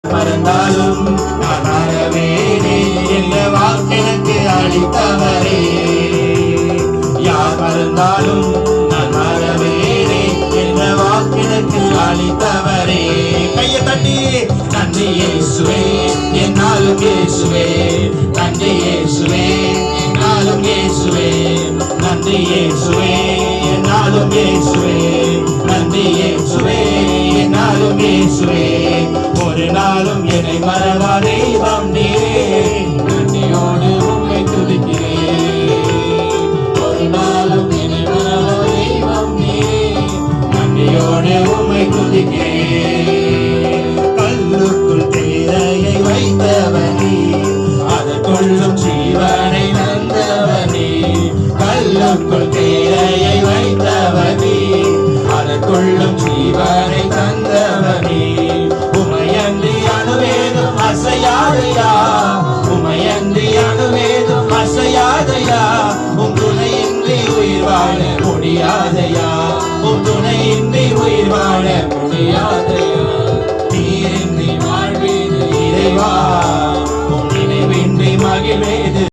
மறந்தாலும் நான் மறவேனே என்ற வாக்கெனக்கு அளித்தவரே. யார் மறந்தாலும் நான் மறவேனே என்ற வாக்கெனக்கு அளித்தவரே. கையை தட்டி நன்றி இயேசுவே, என்னாலும் இயேசுவே, நன்றி இயேசுவே, என்னாலும் இயேசுவே, நன்றி இயேசுவே, என்னாலும் இயேசுவே, நன்றி இயேசுவே, என்னாலும் இயேசுவே. ஒரு நாளும் என்னை மறவா தெய்வம் நீரே, நன்றியோடு உம்மை துதிக்கிறேன். ஒரு நாளும் என்னை மறவா தெய்வம் நீரே, நன்றியோடு உம்மை துதிக்கிறேன். கல்லுக்குள் தேரையை வைத்தவனே, அதற்குள்ளும் ஜீவனை தந்தவனே. கல்லுக்குள் தேரையை வைத்தவனே, அதற்குள்ளும் ஜீவனை தந்தவனே. உமையன்றி அணுவேதும் அசையாதையா, உமையன்றி அணுவேதும் அசையாதையா. உம் துணையின்றி உயிர் வாழ முடியாதையா, உம் துணையின்றி உயிர் வாழ முடியாதையா. நீரின்றி வாழ்வேது இறைவா, உம் நினைவின்றி மகிழ்வேது